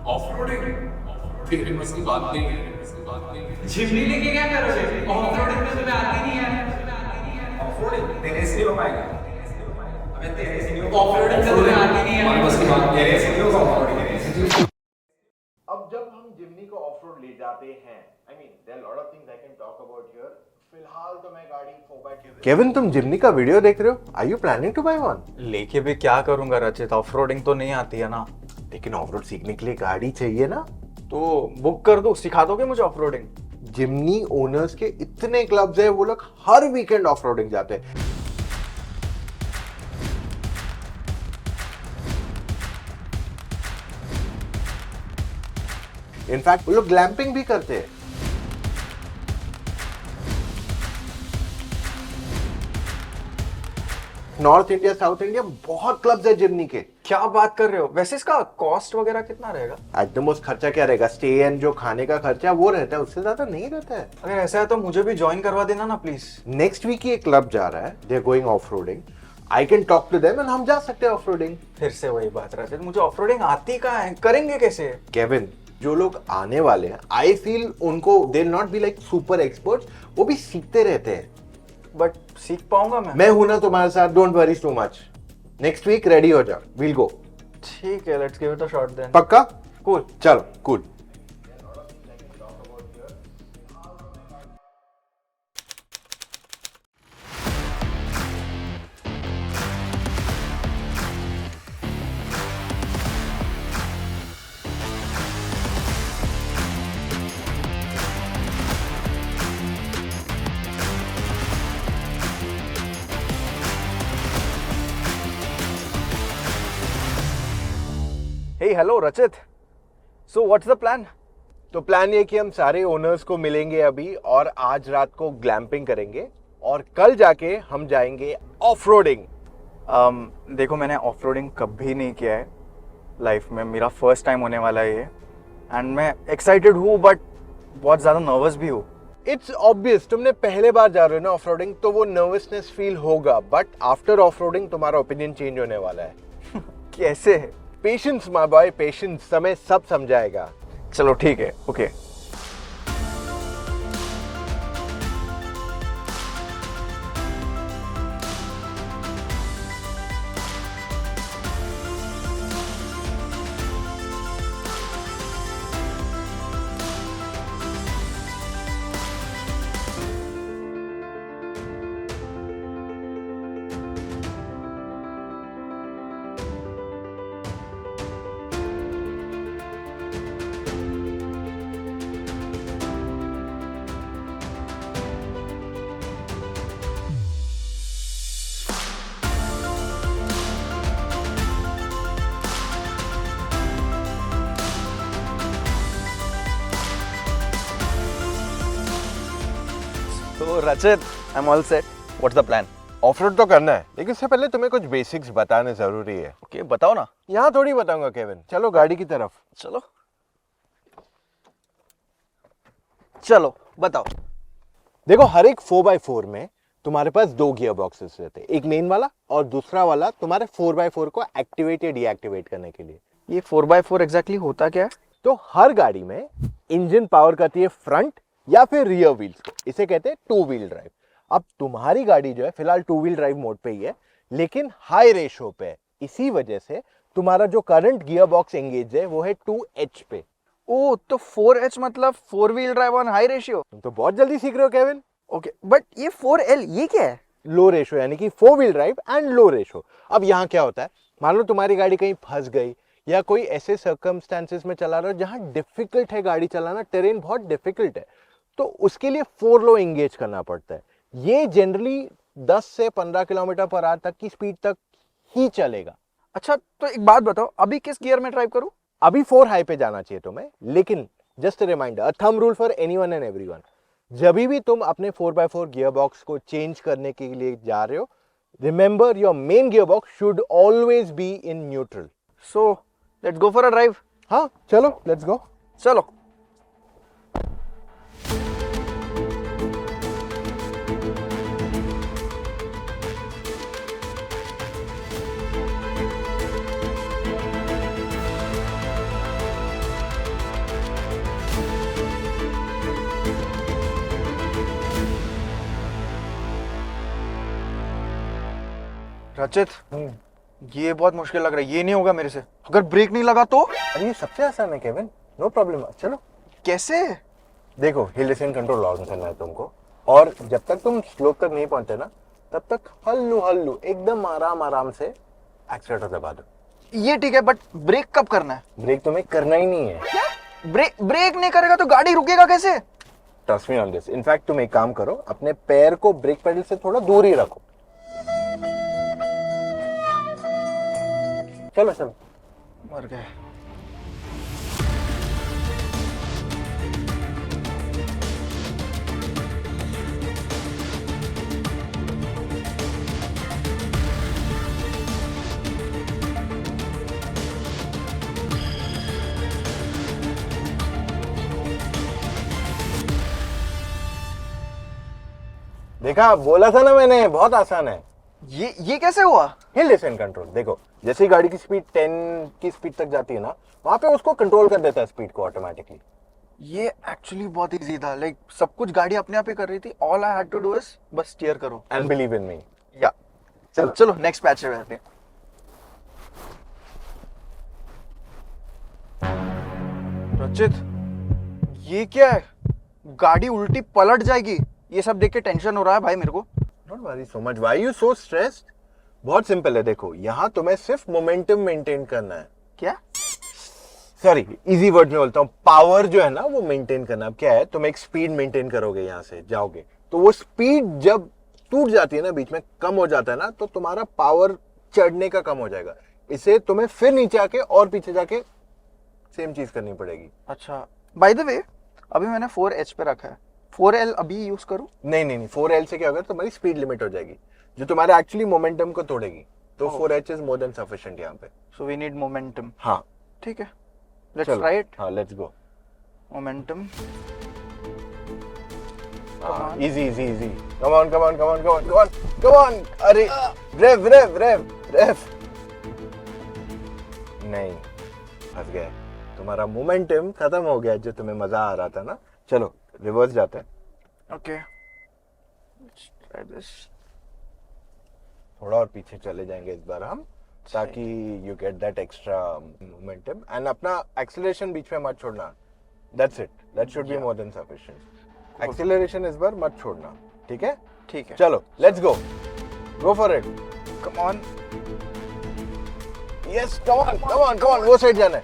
Off-roading तेरे बस की बात नहीं है। जिमनी लेके क्या करोगे? ऑफ रोडिंग में तुम्हें आती नहीं है। ऑफ रोडिंग तेरे से नहीं हो पाएगा। अबे तेरे से नहीं हो। ऑफ रोडिंग में तुम्हें आती नहीं हमारे है। बस की बात तेरे से नहीं होगा ऑफ रोडिंग। अब जब हम जिमनी को ऑफ रोड ले जाते हैं, I mean there are lot of things I can talk about here. फिलहाल तो मैं गाड़ी 4x4। केविन, तुम जिमनी का वीडियो देख रहे हो? Are you planning to buy one? लेके भी क्या करूंगा रचित, ऑफ रोडिंग तो नहीं आती है ना। लेकिन ऑफ रोड सीखने के लिए गाड़ी चाहिए ना। तो बुक कर दो, सिखा दोगे मुझे ऑफ रोडिंग? जिमनी ओनर्स के इतने क्लब्स हैं, वो लोग हर वीकेंड ऑफ रोडिंग जाते हैं। इनफैक्ट वो लोग ग्लैम्पिंग भी करते हैं। नॉर्थ इंडिया, साउथ इंडिया बहुत क्लब्स है जिमनी के। क्या बात कर रहे हो? वैसे इसका कॉस्ट वगैरह कितना रहेगा? एट द मोस्ट खर्चा क्या रहेगा? स्टे एंड जो खाने का खर्चा वो रहता है, उससे ज्यादा नहीं रहता है। अगर ऐसा है तो मुझे भी ज्वाइन करवा देना ना प्लीज। नेक्स्ट वीक ही एक क्लब जा रहा है, they are going off roading. I can talk to them and हम जा सकते हैं ऑफ रोडिंग। फिर से वही बात रचित, मुझे ऑफ रोडिंग आती कहाँ है, करेंगे कैसे? केविन, जो लोग आने वाले हैं, आई फील उनको they will not be like super experts, वो भी सीखते रहते हैं। बट सीख पाऊंगा मैं मैं हूं ना तुम्हारे साथ, don't worry too much. Next week ready हो जा, वील गो। ठीक है, let's give it a shot then. पक्का? कूल। चलो, cool. Hey hello Rachit, so what's the plan? तो प्लान ये कि हम सारे ओनर्स को मिलेंगे अभी, और आज रात को ग्लैम्पिंग करेंगे, और कल जाके हम जाएंगे ऑफ रोडिंग। देखो, मैंने ऑफ रोडिंग कभी नहीं किया है लाइफ में, मेरा फर्स्ट टाइम होने वाला है ये। एंड मैं एक्साइटेड हूँ बट बहुत ज़्यादा नर्वस भी हूँ। इट्स ऑब्वियस, तुमने पहले बार जा रहे हो ना ऑफ रोडिंग, तो वो नर्वसनेस फील होगा, बट आफ्टर ऑफ रोडिंग तुम्हारा ओपिनियन चेंज होने वाला है। कैसे है? पेशेंस माय बॉय, पेशेंस, समय सब समझाएगा। चलो ठीक है, ओके। तो रचित, I am all set. What's the plan? Of road तो करना है, लेकिन इससे पहले तुम्हें कुछ बेसिक्स बताने जरूरी है। ओके, बताओ ना। यहाँ थोड़ी बताऊंगा केविन, चलो गाड़ी की तरफ। चलो चलो बताओ। देखो, हर एक 4x4 में तुम्हारे पास दो गियर बॉक्सेस रहते हैं, एक मेन वाला और दूसरा वाला तुम्हारे 4x4 को एक्टिवेट या डीएक्टिवेट करने के लिए। ये 4x4 एग्जैक्टली होता क्या है? तो हर गाड़ी में इंजन पावर करती है फ्रंट या फिर रियर व्हील्स को, इसे कहते हैं टू व्हील ड्राइव। अब तुम्हारी गाड़ी जो है फिलहाल टू व्हील ड्राइव मोड पे ही है, लेकिन हाई रेशो पे है। इसी वजह से तुम्हारा जो करंट गियर बॉक्स एंगेज है वो है 2H पे। ओ, तो 4H मतलब 4 wheel drive on high ratio. तुम तो बहुत जल्दी सीख रहे हो केविन। ओके, बट ये 4L ये क्या है? लो रेशो, यानी कि 4 wheel drive and low ratio. अब यहाँ क्या होता है, मान लो तुम्हारी गाड़ी कहीं फंस गई या कोई ऐसे सर्कमस्टेंसेस में चला रहा हो जहाँ डिफिकल्ट है गाड़ी चलाना, टेरेन बहुत डिफिकल्ट है, तो उसके लिए 4 लो एंगेज करना पड़ता है। ये जनरली 10 से 15 किलोमीटर पर आवर तक की स्पीड तक ही चलेगा। अच्छा, तो एक बात बताओ, अभी किस गियर में ड्राइव करूं? अभी 4 हाई पे जाना चाहिए तुम्हें, लेकिन just reminder, a thumb rule for anyone and everyone, जब भी तुम अपने 4x4 गियर बॉक्स को चेंज करने के लिए जा रहे हो, remember your main gear box should always be in neutral. So let's go for a drive. हाँ चलो, लेट्स गो। चलो। रचित, ये बहुत मुश्किल लग रहा है, ये नहीं होगा मेरे से। अगर ब्रेक नहीं लगा तो? अरे ये सबसे आसान है केविन, नो प्रॉब्लम। चलो कैसे? देखो, हिल डिसेंट कंट्रोल ऑन करना है तुमको, और जब तक तुम स्लोप तक नहीं पहुंचते ना, तब तक हल्लू हल्लू एकदम आराम आराम से एक्सीलेटर दबा दो। ये ठीक है, बट ब्रेक कब करना है? ब्रेक तुम्हें करना ही नहीं है। क्या? ब्रेक नहीं करेगा तो गाड़ी रुकेगा कैसे? Trust me on this. In fact तुम एक काम करो, अपने पैर को ब्रेक पेडल से थोड़ा दूर ही रखो। चलो चलो। मर गए। देखा, बोला था ना मैंने, बहुत आसान है। ये कैसे हुआ? Hill descent control. देखो, जैसे ही गाड़ी की स्पीड 10 की स्पीड तक जाती है ना, वहां पे उसको कंट्रोल कर देता है स्पीड को ऑटोमेटिकली। ये एक्चुअली बहुत इजी था, लाइक सब कुछ गाड़ी अपने आप ही कर रही थी। All I had to do is बस स्टीयर करो एंड बिलीव इन मी। या चलो नेक्स्ट पैच पे बैठते हैं। रचित, ये क्या है? गाड़ी उल्टी पलट जाएगी। ये सब देख के टेंशन हो रहा है भाई मेरे को। Don't worry so much. Why are you so stressed? बहुत सिंपल है। देखो, यहाँ तुम्हें सिर्फ मोमेंटम मेंटेन करना है। क्या? सॉरी, इजी वर्ड में बोलता हूँ, पावर जो है ना वो मेंटेन करना। अब क्या है, तुम एक स्पीड मेंटेन करोगे, यहाँ से जाओगे तो वो स्पीड जब टूट जाती है ना, बीच में कम हो जाता है ना, तो तुम्हारा पावर चढ़ने का कम हो जाएगा। इसे तुम्हें फिर नीचे आके और पीछे जाके सेम चीज करनी पड़ेगी। अच्छा, बाय द वे, अभी मैंने 4H पे रखा है, 4L अभी यूज करूं? नहीं, 4L से क्या होगा, तुम्हारी स्पीड लिमिट हो जाएगी, जो तुम्हारे एक्चुअली मोमेंटम को तोड़ेगी। तो 4H is more than sufficient यहाँ पे। So we need momentum. हाँ ठीक है, लेट्स ट्राई इट। हाँ, let's go. Momentum. Easy. Come on. अरे रेव। नहीं, फंस गए। तुम्हारा मोमेंटम खत्म हो गया, जो तुम्हें मजा आ रहा था ना। चलो रिवर्स जाते हैं। Okay, let's try this. थोड़ा और पीछे चले जाएंगे इस बार हम, ताकि you get that extra momentum. And अपना एक्सेलरेशन बीच में मत छोड़ना। That's it, that should be more than sufficient. Acceleration इस बार मत छोड़ना, ठीक है? ठीक है, चलो let's go for it. Come on. Yes, come on. वो साइड जाना है।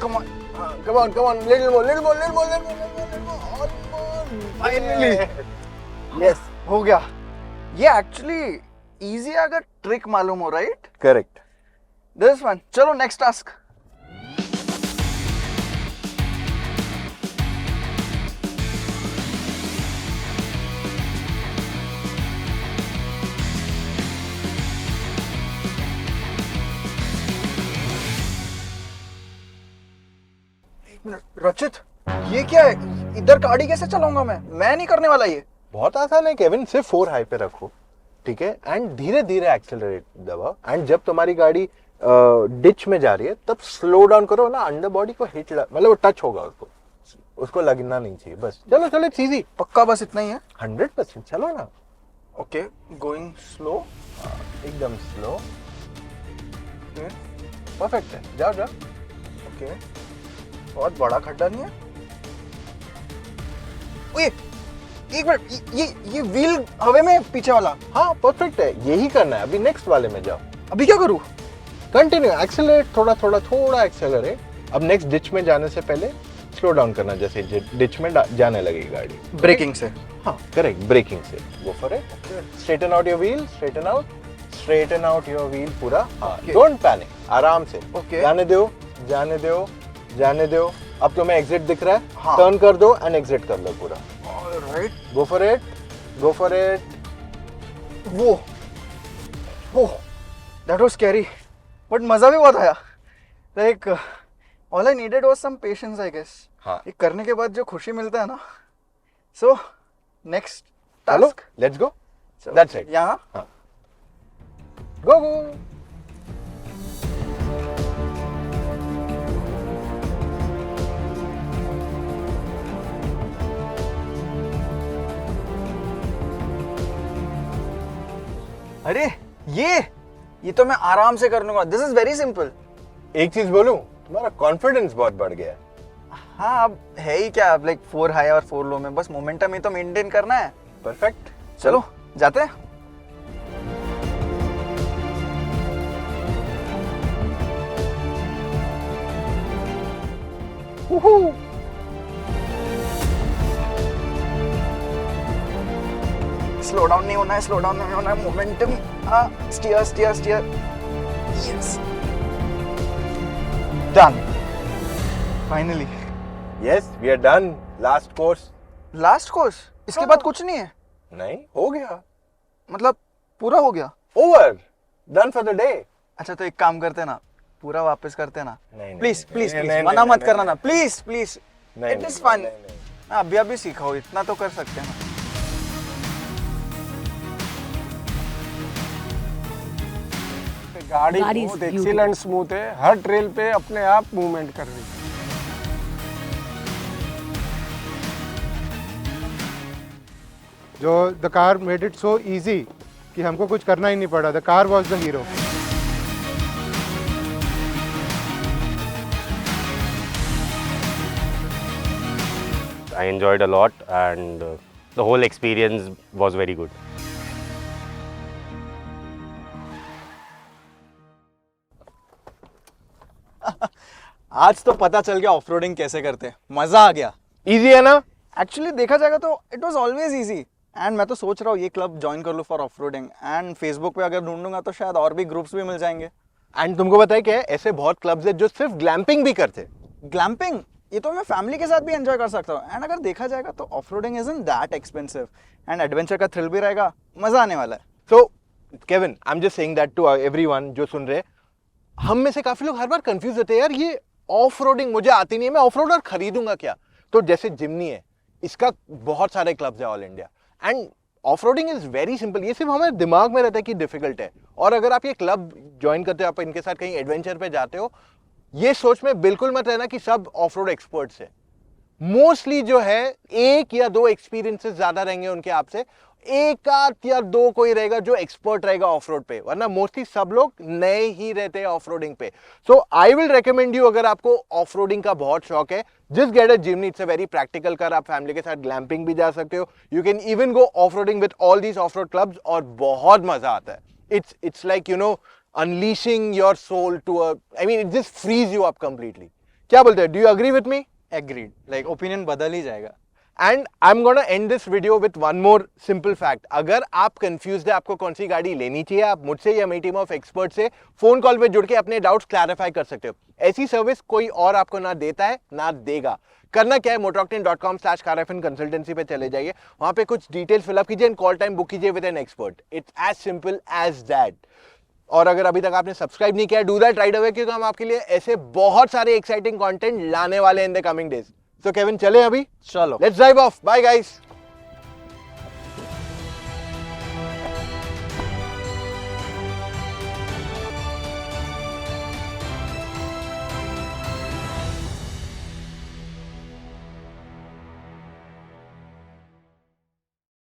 Come on. Come on, little more. Finally. Yes. हो गया। ये एक्चुअली इजी अगर ट्रिक मालूम हो, राइट? Correct. This one. चलो नेक्स्ट टास्क। रचित, ये क्या है? इधर गाड़ी कैसे चलाऊंगा मैं नहीं करने वाला ये। बहुत आसान है केविन, सिर्फ 4 हाई पे रखो, ठीक है? एंड धीरे धीरे एक्सेलरेट दबाओ। एंड जब तुम्हारी गाड़ी डिच में जा रही है, तब स्लो डाउन करो ना, अंडर बॉडी को हिट मतलब वो टच होगा, उसको लगना नहीं चाहिए। बस चलो इट्स इजी। पक्का बस इतना ही है? 100%। चलो ना। ओके, गोइंग स्लो, एकदम स्लो। परफेक्ट है, जाओ। ओके, बहुत बड़ा खड्डा नहीं है? ओए, एक मिनट, ये व्हील हवा में पीछे वाला। हाँ, परफेक्ट है, यही करना है। अभी नेक्स्ट वाले में जाओ। अभी क्या करूं? कंटिन्यू एक्सेलरेट, थोड़ा एक्सेलरेट। अब नेक्स्ट डिच में जाने से पहले स्लो डाउन करना, जैसे डिच में जाने लगेगी गाड़ी। ब्रेकिंग से? हाँ करेक्ट, ब्रेकिंग से। Go for it. Straighten out your wheel, straighten out your wheel पूरा। हाँ, डोंट पैनिक, आराम से। Okay. जाने दो। अब तुम्हें एग्जिट दिख रहा है? हाँ. टर्न कर दो एंड एग्जिट कर लो पूरा। Alright, go for it. वो दैट वाज स्कैरी, बट मजा भी बहुत आया। Like all I needed was some patience, I guess. हाँ, ये करने के बाद जो खुशी मिलता है ना। सो नेक्स्ट चलो task, let's go. That's it. यहाँ गो। अरे ये ये तो मैं आराम से कर लूंगा. This is very simple. एक चीज बोलूं, तुम्हारा कॉन्फिडेंस बहुत बढ़ गया है. हाँ, अब है ही क्या, लाइक 4 हाई और 4 लो में बस मोमेंटम ही तो मेंटेन करना है. परफेक्ट. चलो जाते हैं. स्लो डाउन नहीं होना है, स्लो डाउन नहीं होना है. मोमेंटम. हाँ, steer steer steer. Yes, done finally. Yes, we are done. Last course. Last course. इसके बाद कुछ नहीं है. नहीं, हो गया. मतलब पूरा हो गया. Over. Done for the day. अच्छा तो एक काम करते ना, पूरा वापस करते ना. नहीं, प्लीज नहीं, प्लीज नहीं, प्लीज नहीं, मना नहीं, मत नहीं, करना नहीं, ना, प्लीज प्लीज. नहीं, इट इज नहीं, फन. नहीं, नहीं. मैं अभी अभी सीखा हूँ, इतना तो कर सकते हैं ना. गाड़ी गाड़ी बहुत is एक्सीलेंट स्मूथ है, हर ट्रेल पे अपने आप मूवमेंट कर रही है. जो the car made it so easy कि हमको कुछ करना ही नहीं पड़ा. The car was the hero. I enjoyed a lot and the whole experience was very good. आज तो पता चल गया ऑफ-रोडिंग कैसे करते हैं. मजा आ गया. इजी है ना? एक्चुअली देखा जाएगा तो it was always easy. And मैं तो सोच रहा हूँ ये क्लब ज्वाइन कर लूँ फॉर ऑफ-रोडिंग. एंड फेसबुक पे अगर ढूंढूंगा तो शायद और भी ग्रुप्स भी मिल जाएंगे. एंड तुमको पता है क्या है, ऐसे बहुत क्लब्स है जो सिर्फ ग्लैम्पिंग भी करते हैं. ग्लैम्पिंग ये तो मैं फैमिली के साथ भी एंजॉय कर सकता हूँ. एंड अगर देखा जाएगा तो off roading isn't that expensive. And adventure का थ्रिल भी रहेगा. मजा आने वाला है. So Kevin, I am just saying that to everyone जो सुन रहे. हम में से काफी लोग हर बार कंफ्यूज होते हैं, यार ये ऑफ रोडिंग मुझे आती नहीं है, मैं ऑफ रोडर खरीदूंगा क्या? तो जैसे जिमनी है, इसका बहुत सारे क्लब्स है all India. End off roading is very simple. ये सिर्फ हमारे दिमाग में रहता है कि डिफिकल्ट है. और अगर आप ये क्लब ज्वाइन करते हो, आप इनके साथ कहीं एडवेंचर पे जाते हो, ये सोच में बिल्कुल मत रहना कि सब ऑफ रोड एक्सपर्ट्स है. मोस्टली जो है 1 या 2 एक्सपीरियंसेस ज्यादा रहेंगे उनके आपसे. 1 आध या 2 कोई रहेगा जो एक्सपर्ट रहेगा ऑफ रोड पे, वरना मोस्टली सब लोग नए ही रहते हैं ऑफ रोडिंग पे. So I will recommend you, अगर आपको ऑफ रोडिंग का बहुत शौक है, just get a Jimny. It's a very practical car. आप फैमिली के साथ ग्लैम्पिंग भी जा सकते हो. You can even go off roading with all these off road clubs और बहुत मजा आता है. It's like you know unleashing your soul to a, I mean it just frees you up completely. क्या बोलते हैं? Do you agree with me? Agreed. Like opinion बदल ही जाएगा. And I am gonna and this video with one more simple fact. अगर आप confused है आपको कौन सी गाड़ी लेनी चाहिए, आप मुझसे या मेरी टीम ऑफ एक्सपर्ट से फोन कॉल पे जुड़ के अपने डाउट्स क्लैरिफाई कर सकते हो. ऐसी सर्विस कोई और आपको ना देता है ना देगा. करना क्या है, motoroctane.com/car कंसल्टेंसी पे चले जाइए. वहां पे कुछ डिटेल्स फिलअप कीजिए एंड कॉल टाइम बुक कीजिए with an expert. It's as simple as that. और अगर अभी तक आपने सब्सक्राइब नहीं किया, डू दैट राइट अवे, क्योंकि हम आपके लिए ऐसे बहुत सारे एक्साइटिंग कंटेंट लाने वाले in the coming days. So Kevin, चले अभी? चलो. Let's drive off. Bye guys.